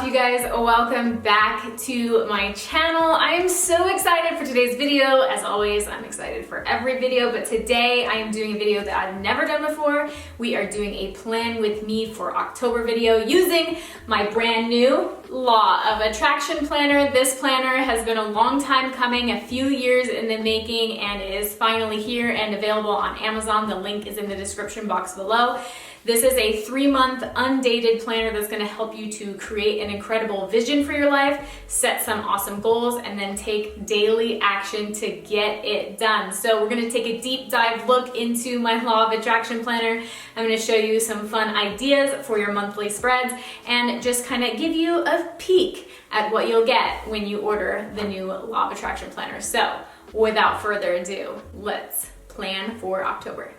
you guys? Welcome back to my channel. I am so excited for today's video. As always, I'm excited for every video, but today I am doing a video that I've never done before. We are doing a plan with me for October video using my brand new Law of Attraction planner. This planner has been a long time coming, a few years in the making, and is finally here and available on Amazon. The link is in the description box below. This is a 3-month undated planner that's going to help you to create an incredible vision for your life, set some awesome goals, and then take daily action to get it done. So we're going to take a deep dive look into my Law of Attraction planner. I'm going to show you some fun ideas for your monthly spreads and just kind of give you a peek at what you'll get when you order the new Law of Attraction planner. So without further ado, let's plan for October.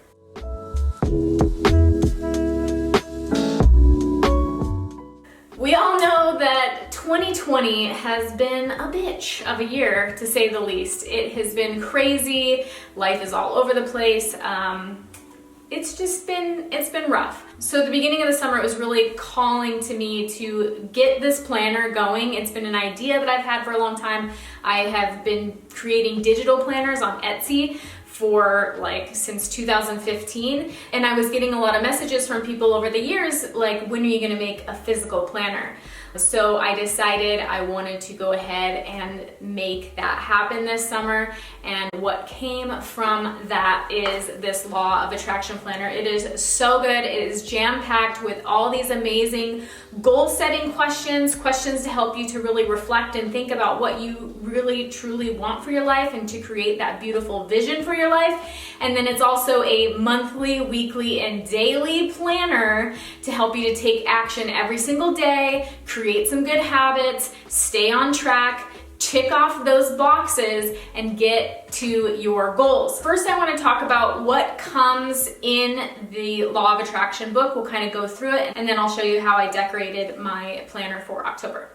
We all know that 2020 has been a bitch of a year, to say the least. It has been crazy. Life is all over the place. It's been rough. So at the beginning of the summer, it was really calling to me to get this planner going. It's been an idea that I've had for a long time. I have been creating digital planners on Etsy for since 2015, and I was getting a lot of messages from people over the years like, when are you going to make a physical planner? So I decided I wanted to go ahead and make that happen this summer, and what came from that is this Law of Attraction planner. It is so good. It is jam-packed with all these amazing goal-setting questions to help you to really reflect and think about what you really truly want for your life and to create that beautiful vision for your life. And then it's also a monthly, weekly, and daily planner to help you to take action every single day, create some good habits, stay on track, tick off those boxes, and get to your goals. First, I want to talk about what comes in the Law of Attraction book. We'll kind of go through it, and then I'll show you how I decorated my planner for October.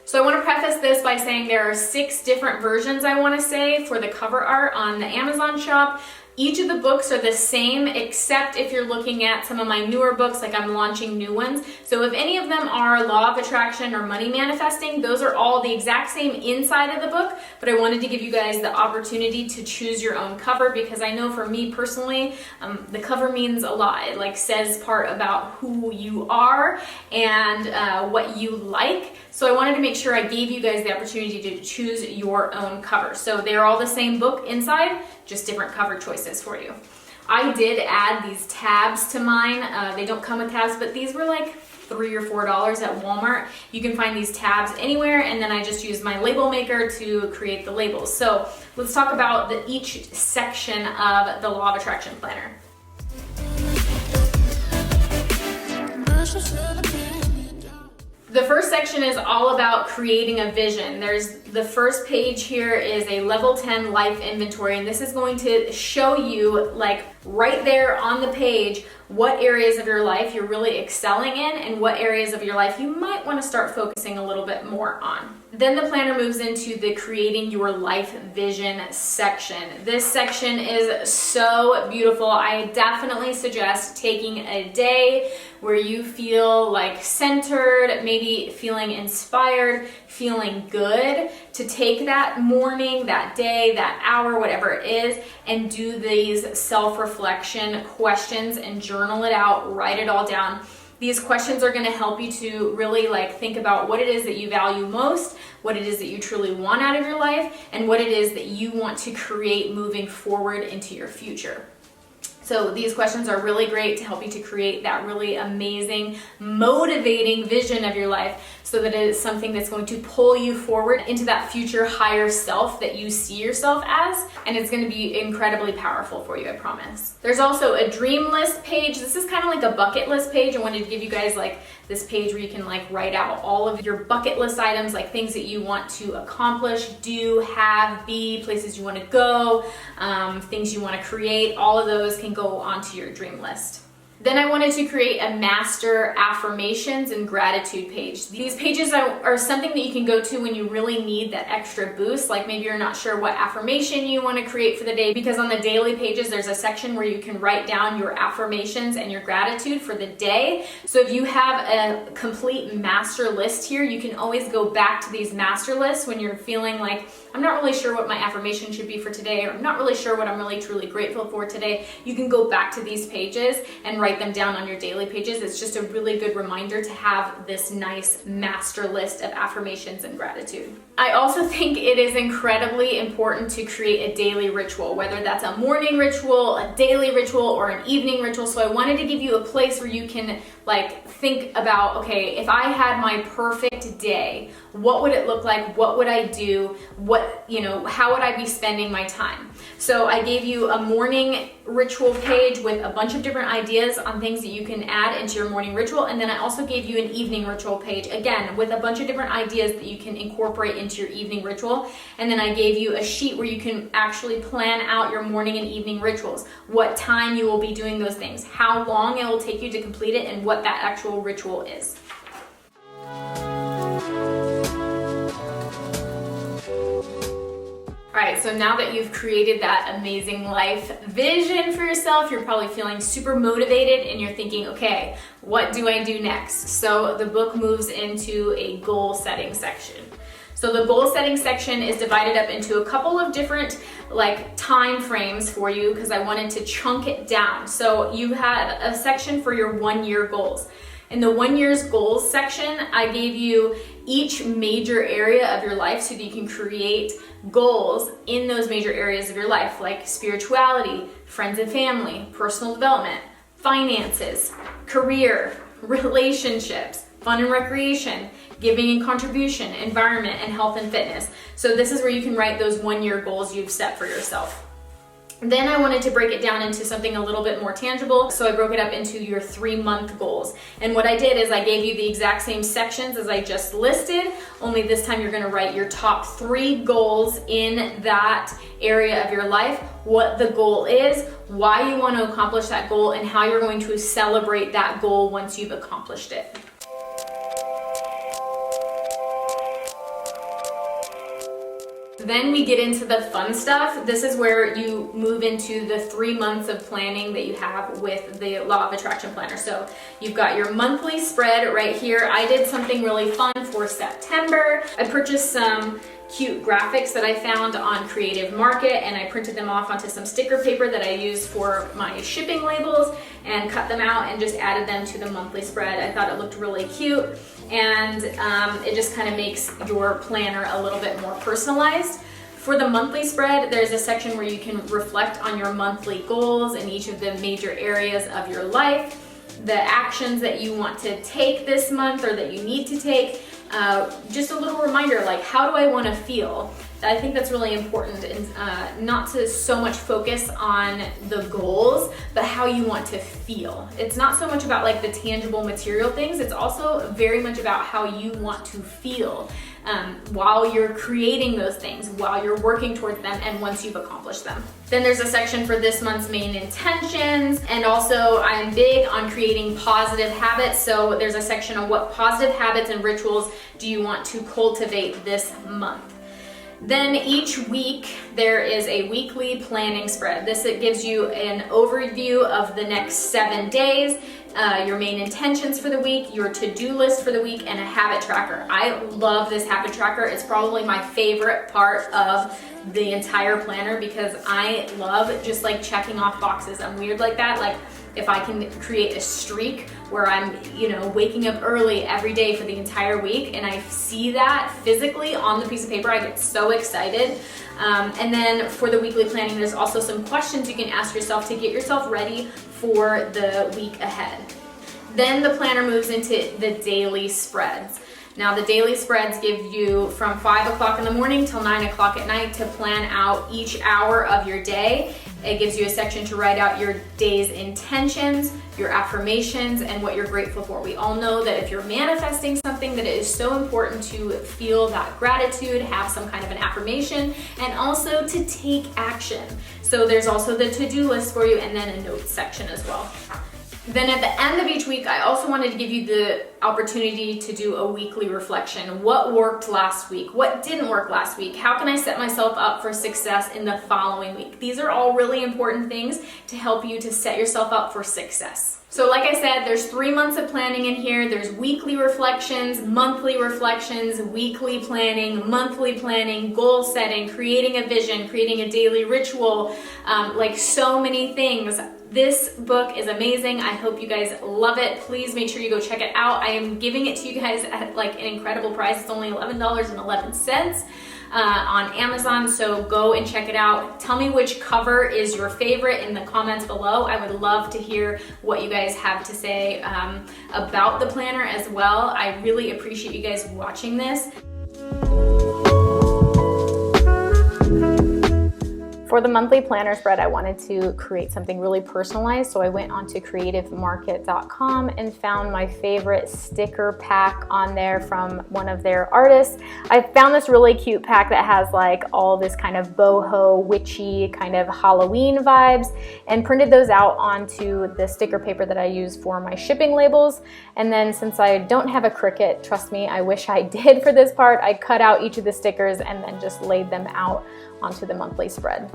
So I want to preface this by saying there are 6 different versions, I want to say, for the cover art on the Amazon shop. Each of the books are the same, except if you're looking at some of my newer books, like I'm launching new ones. So if any of them are Law of Attraction or Money Manifesting, those are all the exact same inside of the book, but I wanted to give you guys the opportunity to choose your own cover, because I know for me personally, the cover means a lot. It says part about who you are and what you like. So I wanted to make sure I gave you guys the opportunity to choose your own cover. So they're all the same book inside, just different cover choices for you. I did add these tabs to mine. They don't come with tabs, but these were like $3 or $4 at Walmart. You can find these tabs anywhere, and then I just used my label maker to create the labels. So let's talk about each section of the Law of Attraction planner. The first section is all about creating a vision. The first page here is a level 10 life inventory, and this is going to show you right there on the page what areas of your life you're really excelling in and what areas of your life you might want to start focusing a little bit more on. Then the planner moves into the creating your life vision section. This section is so beautiful. I definitely suggest taking a day where you feel centered, maybe feeling inspired, feeling good, to take that morning, that day, that hour, whatever it is, and do these self-reflection questions and journal it out, write it all down. These questions are going to help you to really think about what it is that you value most, what it is that you truly want out of your life, and what it is that you want to create moving forward into your future. So these questions are really great to help you to create that really amazing, motivating vision of your life, so that it is something that's going to pull you forward into that future higher self that you see yourself as, and it's going to be incredibly powerful for you, I promise. There's also a dream list page. This is kind of like a bucket list page. I wanted to give you guys this page where you can write out all of your bucket list items, things that you want to accomplish, do, have, be, places you want to go, things you want to create. All of those can go onto your dream list. Then I wanted to create a master affirmations and gratitude page. These pages are something that you can go to when you really need that extra boost, like maybe you're not sure what affirmation you want to create for the day, because on the daily pages there's a section where you can write down your affirmations and your gratitude for the day. So if you have a complete master list here, you can always go back to these master lists when you're feeling like, I'm not really sure what my affirmation should be for today, or I'm not really sure what I'm really truly grateful for today. You can go back to these pages and write them down on your daily pages. It's just a really good reminder to have this nice master list of affirmations and gratitude. I also think it is incredibly important to create a daily ritual, whether that's a morning ritual, a daily ritual, or an evening ritual. So I wanted to give you a place where you can think about, okay, if I had my perfect day, what would it look like? What would I do? How would I be spending my time? So I gave you a morning ritual page with a bunch of different ideas on things that you can add into your morning ritual. And then I also gave you an evening ritual page, again, with a bunch of different ideas that you can incorporate into your evening ritual. And then I gave you a sheet where you can actually plan out your morning and evening rituals, what time you will be doing those things, how long it will take you to complete it, and what that actual ritual is. All right, so now that you've created that amazing life vision for yourself, you're probably feeling super motivated and you're thinking, okay, what do I do next? So the book moves into a goal setting section. So the goal setting section is divided up into a couple of different time frames for you, because I wanted to chunk it down. So you had a section for your 1 year goals. In the 1 year's goals section, I gave you each major area of your life so that you can create goals in those major areas of your life, like spirituality, friends and family, personal development, finances, career, relationships, fun and recreation, giving and contribution, environment, and health and fitness. So this is where you can write those 1 year goals you've set for yourself. Then I wanted to break it down into something a little bit more tangible, so I broke it up into your 3-month goals. And what I did is I gave you the exact same sections as I just listed, only this time you're going to write your top 3 goals in that area of your life, what the goal is, why you want to accomplish that goal, and how you're going to celebrate that goal once you've accomplished it. Then we get into the fun stuff. This is where you move into the 3 months of planning that you have with the Law of Attraction Planner. So you've got your monthly spread right here. I did something really fun for September. I purchased some cute graphics that I found on Creative Market, and I printed them off onto some sticker paper that I used for my shipping labels, and cut them out and just added them to the monthly spread. I thought it looked really cute, and it just kind of makes your planner a little bit more personalized. For the monthly spread, there's a section where you can reflect on your monthly goals in each of the major areas of your life, the actions that you want to take this month or that you need to take. Just a little reminder, how do I want to feel? I think that's really important, and not to so much focus on the goals, but how you want to feel. It's not so much about the tangible material things, it's also very much about how you want to feel while you're creating those things, while you're working towards them, and once you've accomplished them. Then there's a section for this month's main intentions, and also I'm big on creating positive habits, so there's a section on what positive habits and rituals do you want to cultivate this month. Then each week there is a weekly planning spread. It gives you an overview of the next 7 days, your main intentions for the week, your to-do list for the week, and a habit tracker. I love this habit tracker. It's probably my favorite part of the entire planner because I love just checking off boxes. I'm weird like that. If I can create a streak where I'm, waking up early every day for the entire week and I see that physically on the piece of paper, I get so excited. And then for the weekly planning, there's also some questions you can ask yourself to get yourself ready for the week ahead. Then the planner moves into the daily spreads. Now the daily spreads give you from 5 o'clock in the morning till 9 o'clock at night to plan out each hour of your day. It gives you a section to write out your day's intentions, your affirmations, and what you're grateful for. We all know that if you're manifesting something, that it is so important to feel that gratitude, have some kind of an affirmation, and also to take action. So there's also the to-do list for you, and then a notes section as well. Then at the end of each week, I also wanted to give you the opportunity to do a weekly reflection. What worked last week? What didn't work last week? How can I set myself up for success in the following week? These are all really important things to help you to set yourself up for success. So like I said, there's 3 months of planning in here. There's weekly reflections, weekly planning, monthly planning, goal setting, creating a vision, creating a daily ritual, like so many things. This book is amazing. I hope you guys love it. Please make sure you go check it out. I am giving it to you guys at like an incredible price. It's only $11.11 on Amazon, so go and check it out. Tell me which cover is your favorite in the comments below. I would love to hear what you guys have to say about the planner as well. I really appreciate you guys watching this. For the monthly planner spread, I wanted to create something really personalized, so I went onto creativemarket.com and found my favorite sticker pack on there from one of their artists. I found this really cute pack that has like all this kind of boho, witchy kind of Halloween vibes, and printed those out onto the sticker paper that I use for my shipping labels. And then since I don't have a Cricut, trust me, I wish I did for this part, I cut out each of the stickers and then just laid them out onto the monthly spread.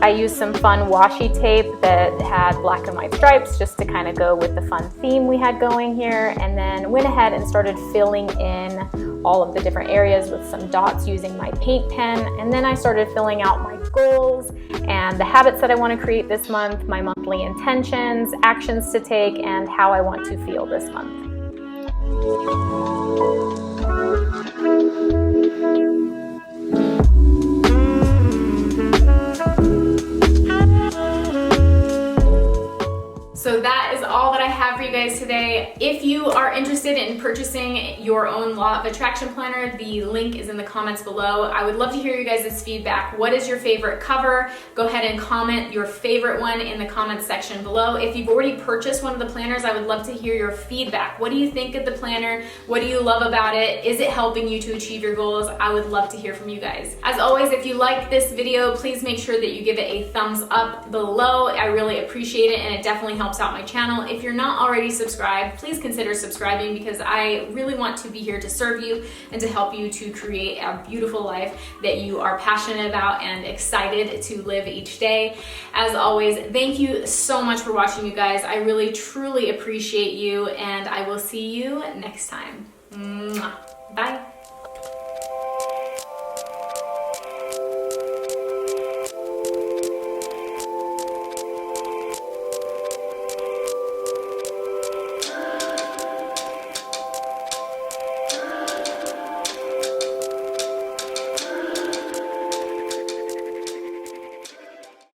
I used some fun washi tape that had black and white stripes just to kind of go with the fun theme we had going here, and then went ahead and started filling in all of the different areas with some dots using my paint pen. And then I started filling out my goals and the habits that I want to create this month, my monthly intentions, actions to take, and how I want to feel this month. So that is all that I have for you guys today. If you are interested in purchasing your own Law of Attraction planner, the link is in the comments below. I would love to hear you guys' feedback. What is your favorite cover? Go ahead and comment your favorite one in the comments section below. If you've already purchased one of the planners, I would love to hear your feedback. What do you think of the planner? What do you love about it? Is it helping you to achieve your goals? I would love to hear from you guys. As always, if you like this video, please make sure that you give it a thumbs up below. I really appreciate it, and it definitely helps out my channel. If you're not already subscribed, please consider subscribing, because I really want to be here to serve you and to help you to create a beautiful life that you are passionate about and excited to live each day. As always, thank you so much for watching, you guys. I really truly appreciate you, and I will see you next time. Mwah. Bye.